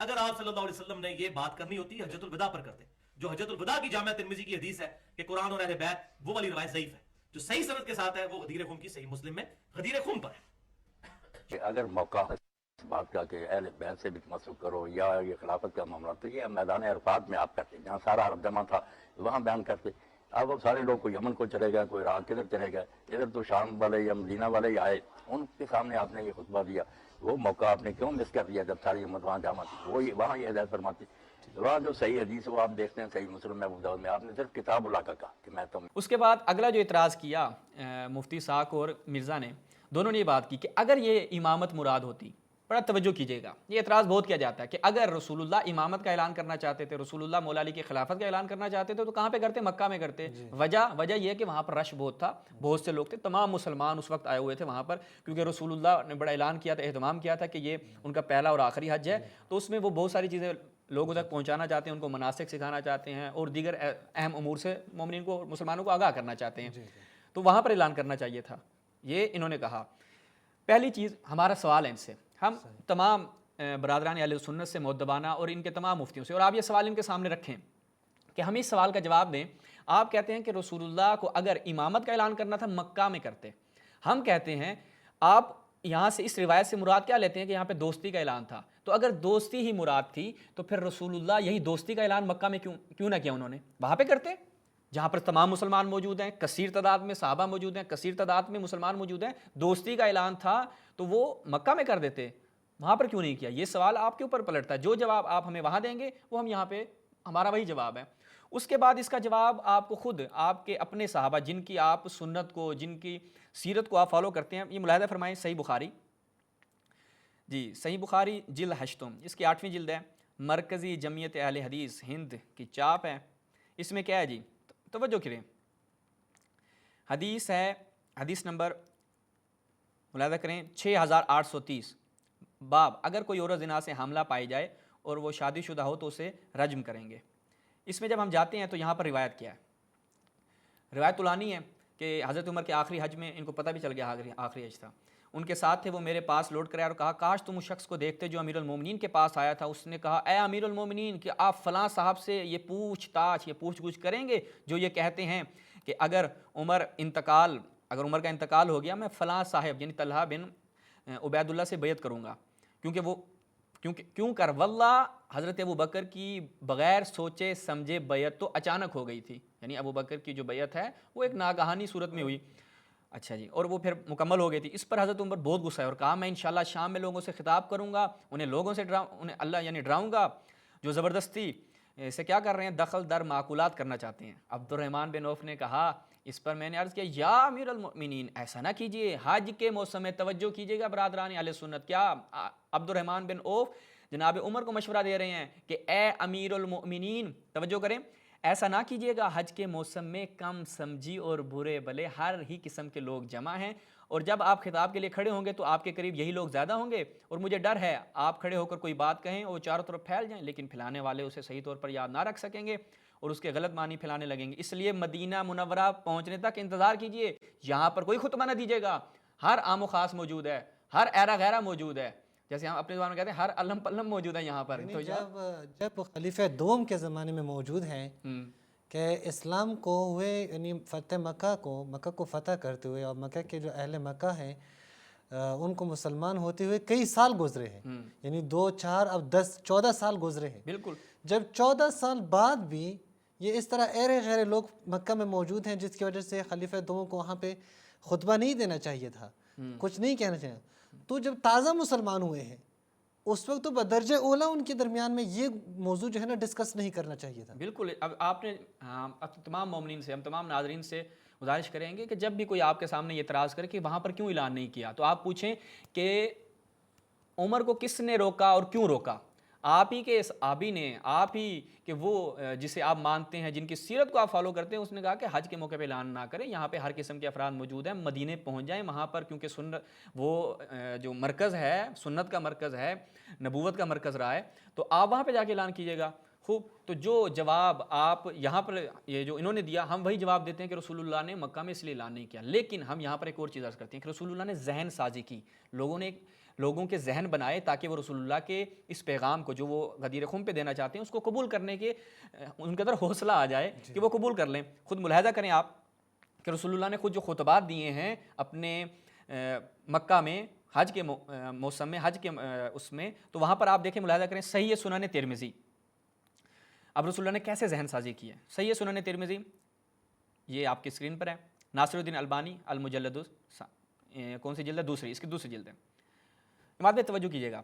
اگر آپ صلی اللہ علیہ وسلم نے یہ بات کرنی ہوتی حجۃ الوداع پر کرتے. جو حجۃ الوداع کی جامعہ ترمذی کی حدیث ہے کہ قرآن اور اہل بیت, وہ والی روایت ضعیف ہے. جو صحیح سند کے ساتھ ہے وہ غدیر خم کی صحیح مسلم میں غدیر خم پر ہے. اگر موقع اس بات کا کہ اہل بیت سے بھی تمسک کرو یا یہ خلافت کا معاملہ, تو یہ میدان عرفات میں آپ کرتے, جہاں سارا عرب جمع تھا وہاں بیان کرتے. اب وہ سارے لوگ کوئی یمن کو چلے گئے, کوئی عراق کدھر چلے گئے, ادھر تو شام والے یا مدینہ والے ہی آئے, ان کے سامنے آپ نے یہ خطبہ دیا. وہ موقع آپ نے کیوں مس کر دیا جب ساری امت وہاں جمع تھی؟ وہ وہاں یہ ہدایت فرماتی. وہاں جو صحیح حدیث وہ آپ دیکھتے ہیں صحیح مسلم میں, ابو داؤد میں, آپ نے صرف کتاب اللہ کا کہا کہ میں تم. اس کے بعد اگلا جو اعتراض کیا مفتی ساق اور مرزا نے, دونوں نے یہ بات کی کہ اگر یہ امامت مراد ہوتی, بڑا توجہ کیجیے گا, یہ اعتراض بہت کیا جاتا ہے کہ اگر رسول اللہ امامت کا اعلان کرنا چاہتے تھے, رسول اللہ مولا علی کی خلافت کا اعلان کرنا چاہتے تھے, تو کہاں پہ کرتے؟ مکہ میں کرتے. وجہ یہ کہ وہاں پر رش بہت تھا, بہت سے لوگ تھے, تمام مسلمان اس وقت آئے ہوئے تھے وہاں پر, کیونکہ رسول اللہ نے بڑا اعلان کیا تھا, اہتمام کیا تھا کہ یہ ان کا پہلا اور آخری حج ہے, تو اس میں وہ بہت ساری چیزیں لوگوں تک پہنچانا چاہتے ہیں, ان کو مناسک سکھانا چاہتے ہیں اور دیگر اہم امور سے مومنین کو, مسلمانوں کو آگاہ کرنا چاہتے ہیں. تو وہاں پر اعلان کرنا چاہیے تھا, یہ انہوں نے کہا. پہلی چیز, ہمارا سوال ہے ان سے, ہم تمام برادران اہل سنت سے مؤدبانہ اور ان کے تمام مفتیوں سے, اور آپ یہ سوال ان کے سامنے رکھیں کہ ہم اس سوال کا جواب دیں. آپ کہتے ہیں کہ رسول اللہ کو اگر امامت کا اعلان کرنا تھا مکہ میں کرتے, ہم کہتے ہیں آپ یہاں سے اس روایت سے مراد کیا لیتے ہیں کہ یہاں پہ دوستی کا اعلان تھا, تو اگر دوستی ہی مراد تھی تو پھر رسول اللہ یہی دوستی کا اعلان مکہ میں کیوں نہ کیا انہوں نے, وہاں پہ کرتے جہاں پر تمام مسلمان موجود ہیں, کثیر تعداد میں صحابہ موجود ہیں, کثیر تعداد میں مسلمان موجود ہیں, دوستی کا اعلان تھا تو وہ مکہ میں کر دیتے, وہاں پر کیوں نہیں کیا؟ یہ سوال آپ کے اوپر پلٹتا ہے. جو جواب آپ ہمیں وہاں دیں گے وہ ہم یہاں پہ, ہمارا وہی جواب ہے. اس کے بعد اس کا جواب آپ کو خود آپ کے اپنے صحابہ جن کی آپ سنت کو, جن کی سیرت کو آپ فالو کرتے ہیں, یہ ملاحظہ فرمائیں. صحیح بخاری, جی صحیح بخاری جلد 8, اس کی 8ویں جلد ہے, مرکزی جمعیت اہل حدیث ہند کی چاپ ہے. اس میں کیا ہے جی, توجہ کریں, حدیث ہے, حدیث نمبر ملاحظہ کریں 6830, باب اگر کوئی عورت زنا سے حاملہ پائی جائے اور وہ شادی شدہ ہو تو اسے رجم کریں گے. اس میں جب ہم جاتے ہیں تو یہاں پر روایت کیا ہے؟ روایت الانی ہے کہ حضرت عمر کے آخری حج میں ان کو پتہ بھی چل گیا آخری حج تھا, ان کے ساتھ تھے, وہ میرے پاس لوٹ کر آئے اور کہا کاش تم اس شخص کو دیکھتے جو امیر المومنین کے پاس آیا تھا. اس نے کہا اے امیر المومنین, کہ آپ فلاں صاحب سے یہ پوچھ گچھ کریں گے جو یہ کہتے ہیں کہ اگر عمر کا انتقال ہو گیا میں فلاں صاحب یعنی طلحہ بن عبید اللہ سے بیعت کروں گا, کیوں کر واللہ حضرت ابو بکر کی بغیر سوچے سمجھے بیعت تو اچانک ہو گئی تھی, یعنی ابو بکر کی جو بیعت ہے وہ ایک ناگہانی صورت میں ہوئی. اچھا جی, اور وہ پھر مکمل ہو گئی تھی. اس پر حضرت عمر بہت غصہ ہے اور کہا میں انشاءاللہ شام میں لوگوں سے خطاب کروں گا, انہیں لوگوں سے انہیں اللہ یعنی ڈراؤں گا جو زبردستی سے کیا کر رہے ہیں, دخل در معقولات کرنا چاہتے ہیں. عبد الرحمن بن عوف نے کہا, اس پر میں نے عرض کیا یا امیر المؤمنین ایسا نہ کیجئے, حج کے موسم میں توجہ کیجئے گا برادران اہل سنت. کیا عبد الرحمن بن عوف جناب عمر کو مشورہ دے رہے ہیں کہ اے امیر المؤمنین توجہ کریں, ایسا نہ کیجئے گا, حج کے موسم میں کم سمجھی اور برے بلے ہر ہی قسم کے لوگ جمع ہیں, اور جب آپ خطاب کے لیے کھڑے ہوں گے تو آپ کے قریب یہی لوگ زیادہ ہوں گے, اور مجھے ڈر ہے آپ کھڑے ہو کر کوئی بات کہیں اور چاروں طرف پھیل جائیں, لیکن پھیلانے والے اسے صحیح طور پر یاد نہ رکھ سکیں گے اور اس کے غلط معنی پھیلانے لگیں گے. اس لیے مدینہ منورہ پہنچنے تک انتظار کیجئے, یہاں پر کوئی خطبہ نہ دیجیے گا, ہر عام و خاص موجود ہے, ہر ایرا غیرہ موجود ہے, جیسے ہم اپنے زبان میں کہتے ہیں ہر علم پلم موجود ہے یہاں پر. تو جب خلیفہ دوم کے زمانے میں موجود ہیں کہ اسلام کو ہوئے یعنی فتح مکہ کو فتح کرتے ہوئے, اور مکہ کے جو اہل مکہ ہیں ان کو مسلمان ہوتے ہوئے کئی سال گزرے ہیں, یعنی 2 4 اب 10 14 سال گزرے ہیں. بالکل, جب 14 سال بعد بھی یہ اس طرح ایرے غیرے لوگ مکہ میں موجود ہیں, جس کی وجہ سے خلیفہ دوم کو وہاں پہ خطبہ نہیں دینا چاہیے تھا, کچھ نہیں کہنا چاہیے. تو جب تازہ مسلمان ہوئے ہیں اس وقت تو بدرجہ اولا ان کے درمیان میں یہ موضوع جو ہے نا ڈسکس نہیں کرنا چاہیے تھا. بالکل. اب آپ نے تمام مومنین سے, ہم تمام ناظرین سے گزارش کریں گے کہ جب بھی کوئی آپ کے سامنے یہ اعتراض کرے کہ وہاں پر کیوں اعلان نہیں کیا, تو آپ پوچھیں کہ عمر کو کس نے روکا اور کیوں روکا؟ آپ ہی کے صحابی نے, آپ ہی کہ وہ جسے آپ مانتے ہیں, جن کی سیرت کو آپ فالو کرتے ہیں, اس نے کہا کہ حج کے موقع پہ اعلان نہ کریں, یہاں پہ ہر قسم کے افراد موجود ہیں, مدینے پہنچ جائیں وہاں پر, کیونکہ سنت وہ جو مرکز ہے, سنت کا مرکز ہے, نبوت کا مرکز رہا ہے, تو آپ وہاں پہ جا کے اعلان کیجیے گا. خوب, تو جو جواب آپ یہاں پر یہ جو انہوں نے دیا, ہم وہی جواب دیتے ہیں کہ رسول اللہ نے مکہ میں اس لیے اعلان نہیں کیا. لیکن ہم یہاں پر ایک اور چیز عرض کرتے ہیں کہ رسول اللہ نے ذہن سازی کی, لوگوں کے ذہن بنائے تاکہ وہ رسول اللہ کے اس پیغام کو جو وہ غدیر خم پہ دینا چاہتے ہیں اس کو قبول کرنے کے ان کے اندر حوصلہ آ جائے کہ وہ قبول کر لیں. خود ملاحظہ کریں آپ کہ رسول اللہ نے خود جو خطبات دیے ہیں اپنے مکہ میں حج کے موسم میں، حج کے اس میں، تو وہاں پر آپ دیکھیں ملاحظہ کریں صحیح سنن ترمذی. اب رسول اللہ نے کیسے ذہن سازی کی ہے. صحیح سنن ترمذی یہ آپ کی اسکرین پر ہے. ناصر الدین البانی المجلد کون سی جلد ہے؟ دوسری، اس کی دوسری جلد ہے. بات پہ توجہ کیجیے گا.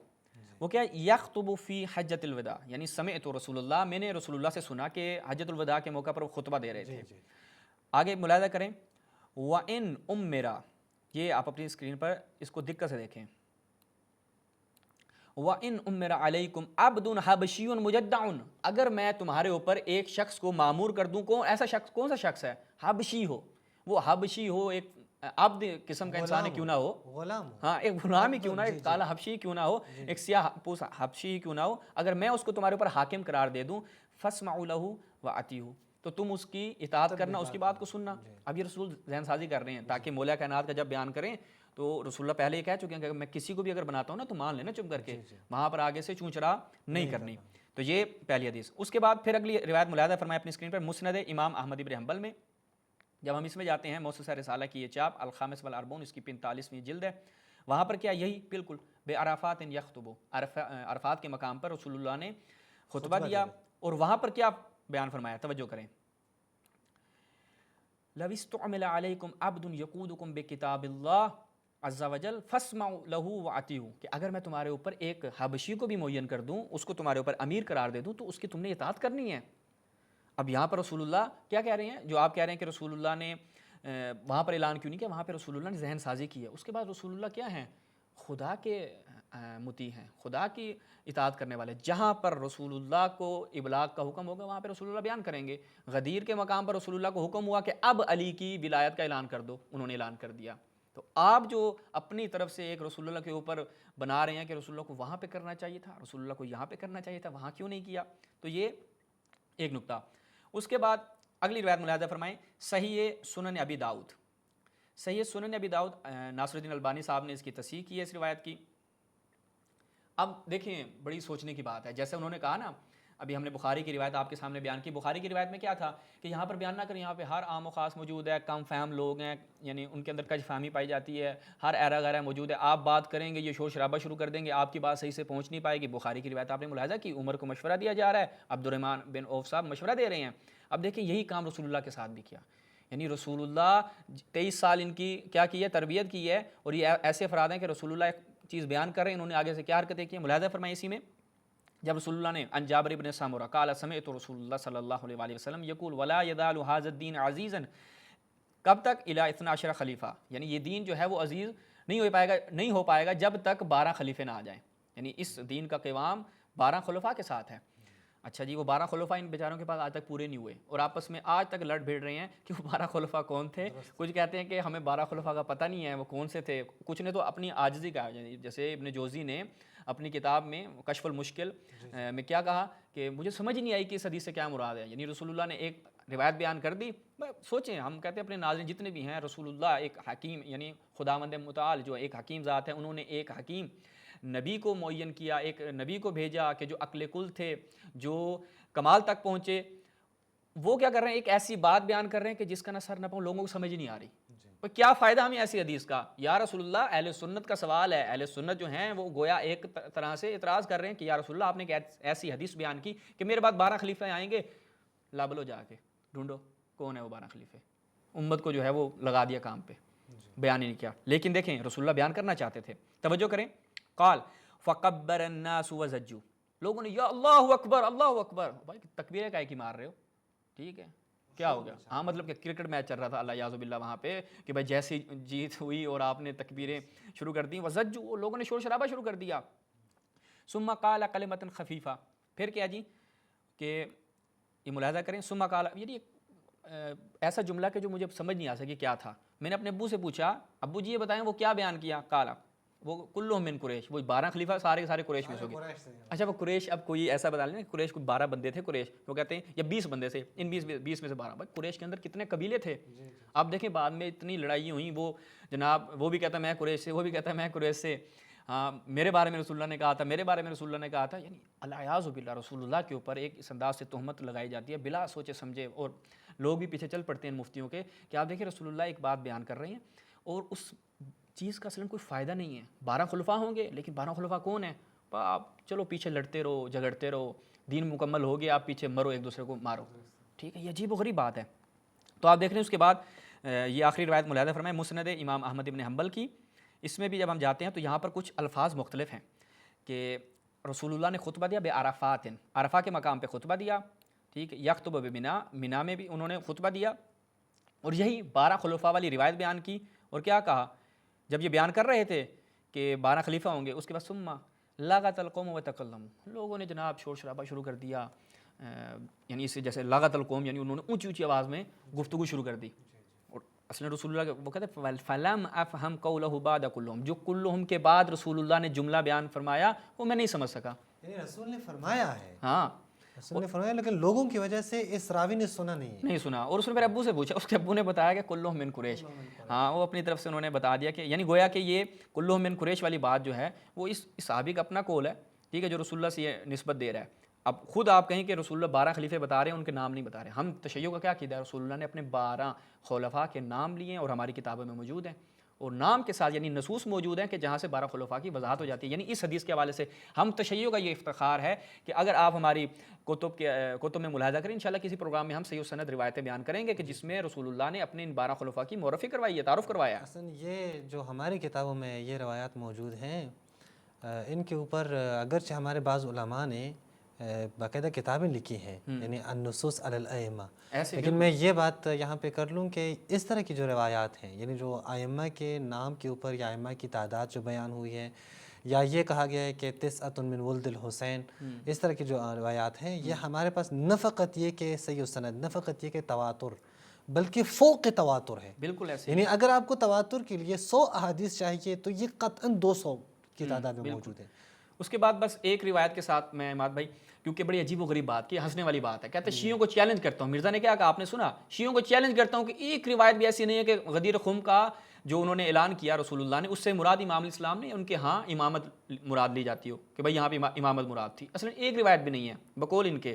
وہ کیا یخطب فی حجۃ الوداع، یعنی سمعت رسول اللہ، میں نے رسول اللہ سے سنا کہ حجۃ الوداع کے موقع پر وہ خطبہ دے رہے تھے. آگے ملاحظہ کریں وَإِنْ أُمِّرَ، یہ آپ اپنی اسکرین پر اس کو دقت سے دیکھیں. وَإِنْ أُمِّرَ عَلَيْكُمْ عَبْدٌ حَبَشِيٌّ مُجَدَّعٌ، اگر میں تمہارے اوپر ایک شخص کو معمور کر دوں، ایسا شخص کون سا شخص ہے؟ حبشی ہو. وہ حبشی ہو، ایک عبد قسم کا انسان کیوں نہ ہو، غلام، ہاں ایک غلام ہی کیوں نہ، ایک کالا حبشی کیوں نہ ہو، ایک سیاہ پوش حبشی کیوں نہ ہو، اگر میں اس کو تمہارے اوپر حاکم قرار دے دوں فَاسْمَعُوا لَهُ وَأَطِيعُوهُ، تو تم اس کی اطاعت کرنا، اس کی بات کو سننا. اب یہ رسول ذہن سازی کر رہے ہیں تاکہ مولا کائنات کا جب بیان کریں تو رسول اللہ پہلے یہ کہہ چکے ہیں کہ میں کسی کو بھی اگر بناتا ہوں نا تو مان لینا چپ کر کے، وہاں پر آگے سے چونچرا نہیں کرنی. تو یہ پہلی حدیث. اس کے بعد پھر اگلی روایت ملاحظہ فرمائے اپنی اسکرین پر، مسند امام احمد بن حنبل میں. جب ہم اس میں جاتے ہیں موسوسہ رسالہ کی یہ چاپ الخامس والاربعون، اس کی 45ویں جلد ہے، وہاں پر کیا یہی بالکل بے عرفات یخطب، عرفات کے مقام پر رسول اللہ نے خطبہ دیا. اور وہاں پر کیا بیان فرمایا، توجہ کریں. لَوِ اسْتُعْمِلَ عَلَيْكُمْ عَبْدٌ يَقُودُكُمْ بِكِتَابِ اللَّهِ عَزَّ وَجَلَّ فَاسْمَعُوا لَهُ وَأَطِيعُوهُ، کہ اگر میں تمہارے اوپر ایک حبشی کو بھی معین کر دوں، اس کو تمہارے اوپر امیر قرار دے دوں، تو اس کی تم نے اطاعت کرنی ہے. اب یہاں پر رسول اللہ کیا کہہ رہے ہیں، جو آپ کہہ رہے ہیں کہ رسول اللہ نے وہاں پر اعلان کیوں نہیں کیا، وہاں پہ رسول اللہ نے ذہن سازی کی ہے. اس کے بعد رسول اللہ کیا ہیں، خدا کے مطیع ہیں، خدا کی اطاعت کرنے والے. جہاں پر رسول اللہ کو ابلاغ کا حکم ہوگا وہاں پہ رسول اللہ بیان کریں گے. غدیر کے مقام پر رسول اللہ کو حکم ہوا کہ اب علی کی ولایت کا اعلان کر دو، انہوں نے اعلان کر دیا. تو آپ جو اپنی طرف سے ایک رسول اللہ کے اوپر بنا رہے ہیں کہ رسول اللہ کو وہاں پہ کرنا چاہیے تھا، رسول اللہ کو یہاں پہ کرنا چاہیے تھا، وہاں کیوں نہیں کیا. تو یہ ایک نقطہ. اس کے بعد اگلی روایت ملاحظہ فرمائیں صحیح سنن ابی داؤد. صحیح سنن ابی داؤد، ناصر الدین البانی صاحب نے اس کی تصحیح کی ہے اس روایت کی. اب دیکھیں بڑی سوچنے کی بات ہے، جیسے انہوں نے کہا نا، ابھی ہم نے بخاری کی روایت آپ کے سامنے بیان کی. بخاری کی روایت میں کیا تھا کہ یہاں پر بیان نہ کریں، یہاں پہ ہر عام و خاص موجود ہے، کم فہم لوگ ہیں، یعنی ان کے اندر کج فہمی پائی جاتی ہے، ہر ایرا غیرہ موجود ہے. آپ بات کریں گے یہ شور شرابہ شروع کر دیں گے، آپ کی بات صحیح سے پہنچ نہیں پائے گی. بخاری کی روایت آپ نے ملاحظہ کی، عمر کو مشورہ دیا جا رہا ہے، عبد الرحمن بن عوف صاحب مشورہ دے رہے ہیں. اب دیکھیں یہی کام رسول اللہ کے ساتھ بھی کیا، یعنی رسول اللہ 23 سال ان کی کیا کی ہے، تربیت کی ہے. اور یہ ایسے افراد ہیں کہ رسول اللہ ایک چیز بیان کر رہے ہیں، انہوں نے آگے سے کیا حرکتیں کی ہیں. ملاحظہ فرمائیں اسی میں، جب رسول اللہ نے عن جابر بن سمرہ قال سمعت رسول اللہ صلی اللہ علیہ وآلہ وسلم یقول ولا یزال ھذا الدین عزیزا، کب تک، الی 12 خلیفہ، یعنی یہ دین جو ہے وہ عزیز نہیں ہو پائے گا جب تک 12 خلیفے نہ آ جائیں. یعنی اس دین کا قیام 12 خلفاء کے ساتھ ہے. اچھا جی، وہ 12 خلفاء ان بیچاروں کے پاس آج تک پورے نہیں ہوئے، اور آپس میں آج تک لڑ بھیڑ رہے ہیں کہ وہ 12 خلفاء کون تھے. کچھ کہتے ہیں کہ ہمیں 12 خلفاء کا پتہ نہیں ہے وہ کون سے تھے. کچھ نے تو اپنی عاجزی کا، جیسے ابن جوزی نے اپنی کتاب میں کشف المشکل میں کیا کہا کہ مجھے سمجھ نہیں آئی کہ اس حدیث سے کیا مراد ہے. یعنی رسول اللہ نے ایک روایت بیان کر دی. سوچیں، ہم کہتے ہیں اپنے ناظرین جتنے بھی ہیں، رسول اللہ ایک حکیم، یعنی خداوند متعال جو ایک حکیم ذات ہے، انہوں نے ایک حکیم نبی کو معین کیا، ایک نبی کو بھیجا کہ جو عقل کل تھے، جو کمال تک پہنچے. وہ کیا کر رہے ہیں، ایک ایسی بات بیان کر رہے ہیں کہ جس کا نہ سر نہ پاؤں، لوگوں کو سمجھ نہیں آ رہی. کیا فائدہ ہمیں ایسی حدیث کا؟ یا رسول اللہ، اہل سنت کا سوال ہے، اہل سنت جو ہیں وہ گویا ایک طرح سے اعتراض کر رہے ہیں کہ یا رسول اللہ آپ نے ایسی حدیث بیان کی کہ میرے بعد 12 خلیفے آئیں گے، لابلو جا کے ڈھونڈو کون ہے وہ 12 خلیفے. امت کو جو ہے وہ لگا دیا کام پہ، بیان ہی نہیں کیا. لیکن دیکھیں رسول اللہ بیان کرنا چاہتے تھے. توجہ کریں، قال فکبر الناس وزجوا، لوگوں نے یا اللہ اکبر اللہ اکبر. بھائی تکبیریں کائے کی مار رہے ہو؟ ٹھیک ہے، کیا ہو گیا؟ ہاں مطلب کہ کرکٹ میچ چل رہا تھا اللہ یعوذ باللہ وہاں پہ، کہ بھائی جیسی جیت ہوئی اور آپ نے تکبیریں شروع کر دیں. وزجوا، لوگوں نے شور شرابہ شروع کر دیا. ثم قال کلمۃ خفیفہ، پھر کیا جی کہ یہ ملاحظہ کریں، ثم قال، یعنی ایسا جملہ کہ جو مجھے سمجھ نہیں آ سکی کیا تھا. میں نے اپنے ابو سے پوچھا، ابو جی یہ بتائیں وہ کیا بیان کیا؟ قال، وہ کلہم من قریش، وہ 12 خلیفہ سارے کے سارے قریش میں سے ہو گئے. اچھا وہ قریش، اب کوئی ایسا بتا لیں قریش کوئی 12 بندے تھے قریش، وہ کہتے ہیں یا 20 بندے سے، ان 20 میں سے 12. بھائی قریش کے اندر کتنے قبیلے تھے. آپ دیکھیں بعد میں اتنی لڑائی ہوئی، وہ جناب وہ بھی کہتا ہے میں قریش سے، وہ بھی کہتا ہے میں قریش سے. ہاں میرے بارے میں رسول اللہ نے کہا تھا، میرے بارے میں رسول اللہ نے کہا تھا، یعنی الیاذ باللہ رسول اللہ کے اوپر ایک اس انداز سے تہمت لگائی جاتی ہے بلا سوچے سمجھے، اور لوگ بھی پیچھے چل پڑتے ہیں مفتیوں کے کہ آپ دیکھیں رسول اللہ ایک بات بیان کر رہے ہیں اور اس چیز کا اصلاً کوئی فائدہ نہیں ہے. 12 خلفاء ہوں گے لیکن 12 خلفاء کون ہیں؟ آپ چلو پیچھے لڑتے رہو، جھگڑتے رہو، دین مکمل ہو گیا آپ پیچھے مرو، ایک دوسرے کو مارو. ٹھیک ہے، یہ عجیب و غریب بات ہے. تو آپ دیکھ رہے ہیں اس کے بعد یہ آخری روایت ملاحظہ فرمائیں مسند امام احمد ابن حنبل کی. اس میں بھی جب ہم جاتے ہیں تو یہاں پر کچھ الفاظ مختلف ہیں کہ رسول اللہ نے خطبہ دیا بے عرفات، عرفہ کے مقام پہ خطبہ دیا. ٹھیک ہے، یخطب بمنا، منا میں بھی انہوں نے خطبہ دیا اور یہی 12 خلفاء والی روایت بیان کی. اور کیا کہا جب یہ بیان کر رہے تھے کہ 12 خلیفہ ہوں گے، اس کے بعد ثم لغت القوم وتکلموا، لوگوں نے جناب شور شرابہ شروع کر دیا، یعنی اس سے جیسے لغت القوم یعنی انہوں نے اونچی اونچی آواز میں گفتگو شروع کر دی. اصل رسول اللہ وہ کہتے ہیں فلم افہم قولہ بعد کلہم، جو کلہم کے بعد رسول اللہ نے جملہ بیان فرمایا وہ میں نہیں سمجھ سکا. یعنی رسول نے فرمایا ہے، ہاں رسول نے فرمایا، لیکن لوگوں کی وجہ سے اس راوی نے سنا نہیں سنا. اور اس نے میرے ابو سے پوچھا، اس کے ابو نے بتایا کہ کلہم من قریش. ہاں وہ اپنی طرف سے انہوں نے بتا دیا کہ یعنی گویا کہ یہ کلہم من قریش والی بات جو ہے وہ اس صحابی کا اپنا قول ہے. ٹھیک ہے، جو رسول اللہ سے یہ نسبت دے رہا ہے. اب خود آپ کہیں کہ رسول اللہ 12 خلیفے بتا رہے ہیں، ان کے نام نہیں بتا رہے. ہم تشیع کا کیا قیدا ہے؟ رسول اللہ نے اپنے 12 خلفاء کے نام لیے ہیں اور ہماری کتابوں میں موجود ہیں، اور نام کے ساتھ یعنی نصوص موجود ہیں کہ جہاں سے 12 خلفاء کی وضاحت ہو جاتی ہے. یعنی اس حدیث کے حوالے سے ہم تشیع کا یہ افتخار ہے کہ اگر آپ ہماری کتب میں ملاحظہ کریں، انشاءاللہ کسی پروگرام میں ہم صحیح سند روایتیں بیان کریں گے کہ جس میں رسول اللہ نے اپنے ان 12 خلفاء کی معرفی کروائی ہے، تعارف کروایا. اصل یہ جو ہماری کتابوں میں یہ روایات موجود ہیں، ان کے اوپر اگرچہ ہمارے بعض علماء نے باقاعدہ کتابیں لکھی ہیں، یعنی النصوص علی الائمہ، لیکن میں یہ بات یہاں پہ کر لوں کہ اس طرح کی جو روایات ہیں، یعنی جو ائمہ کے نام کے اوپر یا ائمہ کی تعداد جو بیان ہوئی ہے، یا یہ کہا گیا ہے کہ تسعۃ من ولد الحسین، اس طرح کی جو روایات ہیں، یہ ہمارے پاس نہ فقط یہ کہ صحیح سند، نہ فقط یہ کہ تواتر، بلکہ فوق تواتر ہے. بالکل ایسے یعنی اگر آپ کو تواتر کے لیے 100 احادیث چاہیے تو یہ قطعاً 200 کی تعداد میں موجود ہے. اس کے بعد بس ایک روایت کے ساتھ میں عماد بھائی، کیونکہ بڑی عجیب و غریب بات کی، ہنسنے والی بات ہے، کہتے ہیں شیعوں کو چیلنج کرتا ہوں. مرزا نے کیا کہا آپ نے سنا؟ شیعوں کو چیلنج کرتا ہوں کہ ایک روایت بھی ایسی نہیں ہے کہ غدیر خم کا جو انہوں نے اعلان کیا رسول اللہ نے، اس سے مراد امام الاسلام نے ان کے ہاں امامت مراد لی جاتی ہو کہ بھائی یہاں پہ امامت مراد تھی. اصلا ایک روایت بھی نہیں ہے بقول ان کے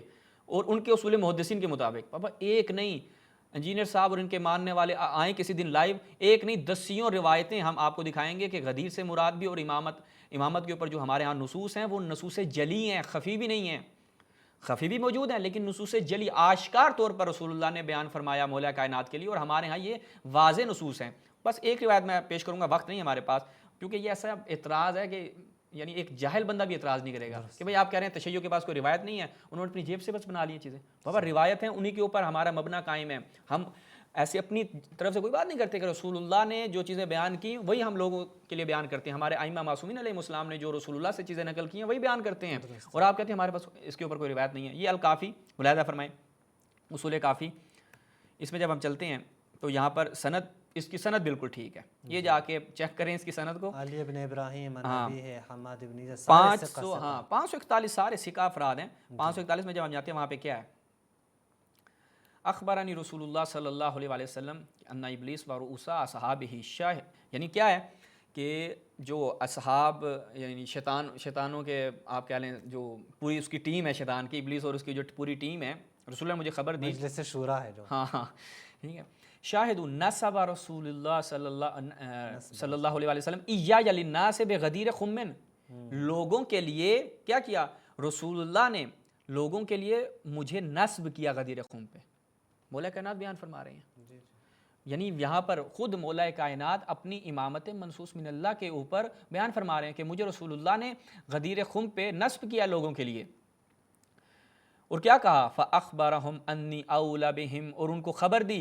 اور ان کے اصول محدثین کے مطابق. بابا ایک نہیں، انجینئر صاحب اور ان کے ماننے والے آئیں کسی دن لائیو، ایک نہیں 10 روایتیں ہم آپ کو دکھائیں گے کہ غدیر سے مراد بھی اور امامت کے اوپر جو ہمارے ہاں نصوص ہیں وہ نصوص جلی ہیں، خفی بھی نہیں ہیں. خفی بھی موجود ہیں لیکن نصوص جلی آشکار طور پر رسول اللہ نے بیان فرمایا مولا کائنات کے لیے، اور ہمارے ہاں یہ واضح نصوص ہیں. بس ایک روایت میں پیش کروں گا، وقت نہیں ہمارے پاس، کیونکہ یہ ایسا اعتراض ہے کہ یعنی ایک جاہل بندہ بھی اعتراض نہیں کرے گا کہ بھائی آپ کہہ رہے ہیں تشیع کے پاس کوئی روایت نہیں ہے، انہوں نے اپنی جیب سے بس بنا لی چیزیں. بابا روایت ہیں، انہی کے اوپر ہمارا مبنا قائم ہے. ہم ایسے اپنی طرف سے کوئی بات نہیں کرتے کہ رسول اللہ نے جو چیزیں بیان کی وہی ہم لوگوں کے لیے بیان کرتے ہیں. ہمارے ائمہ معصومین علیہ السلام نے جو رسول اللہ سے چیزیں نقل کی ہیں وہی بیان کرتے ہیں، اور آپ کہتے ہیں ہمارے پاس اس کے اوپر کوئی روایت نہیں ہے. یہ الکافی ملاحظہ فرمائیں، اصول کافی، اس میں جب ہم چلتے ہیں تو یہاں پر سند، اس کی سند بالکل ٹھیک ہے. یہ جا کے چیک کریں اس کی سند کو. علی ابن ابراہیم نبی ہے، حماد ابن زید، 541 سارے ثقہ افراد ہیں. 541 میں جب ہم جاتے ہیں وہاں پہ کیا ہے؟ اخبرانی رسول اللہ صلی اللہ علیہ وسلم ان ابلیس و رؤوس اصحابہ شاہ، یعنی کیا ہے کہ جو اصحاب یعنی شیطانوں کے آپ کہہ لیں جو پوری اس کی ٹیم ہے شیطان کی، ابلیس اور اس کی جو پوری ٹیم ہے، رسول اللہ نے مجھے خبر دی، مجلس شورا ہے جو، ہاں ٹھیک ہے، شاہد نصب رسول اللہ صلی اللہ علیہ وسلم ایایا للناس بغدیر خم، لوگوں کے لیے کیا کیا رسول اللہ نے؟ لوگوں کے لیے مجھے نصب کیا غدیر خم پہ. مولا کائنات بیان فرما رہے ہیں، یعنی یہاں پر خود مولا کائنات اپنی امامت منصوص من اللہ کے اوپر بیان فرما رہے ہیں کہ مجھے رسول اللہ نے غدیر خم پہ نصب کیا لوگوں کے لیے. اور کیا کہا؟ فاخبرہم انی اولی بہم، اور ان کو خبر دی،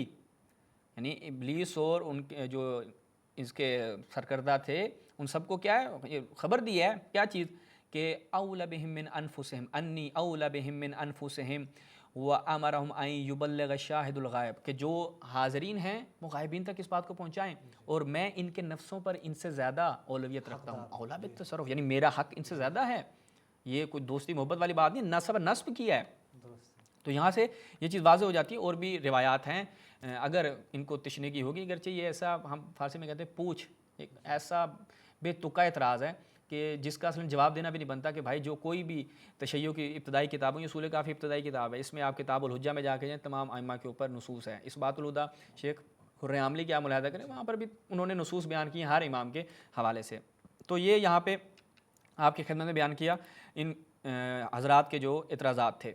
یعنی ابلیس اور ان کے جو اس کے سرکردہ تھے ان سب کو کیا ہے خبر دی ہے، کیا چیز؟ کہ اولی بہم من انفسہم، انی اولی بہم من انفسہم وامرہم ان یبلغ الشاہد الغائب، کہ جو حاضرین ہیں وہ غائبین تک اس بات کو پہنچائیں، اور میں ان کے نفسوں پر ان سے زیادہ اولویت رکھتا ہوں. اولا بالتصرف، یعنی میرا حق ان سے زیادہ ہے. یہ کوئی دوستی محبت والی بات نہیں، نصب کیا ہے. تو یہاں سے یہ چیز واضح ہو جاتی ہے. اور بھی روایات ہیں، اگر ان کو تشنیگی ہوگی، اگرچہ یہ ایسا ہم فارسی میں کہتے ہیں پوچھ، ایک ایسا بے تکا اعتراض ہے کہ جس کا اصل جواب دینا بھی نہیں بنتا کہ بھائی جو کوئی بھی تشیع کی ابتدائی کتابوں، یہ اصول کافی ابتدائی کتاب ہے، اس میں آپ کتاب الحجہ میں جا کے جائیں تمام ائمہ کے اوپر نصوص ہیں. اس بات الہدا شیخ حر عاملی کی آپ ملاحظہ کریں، وہاں پر بھی انہوں نے نصوص بیان کی ہیں ہر امام کے حوالے سے. تو یہ یہاں پہ آپ کی خدمت میں بیان کیا ان حضرات کے جو اعتراضات تھے.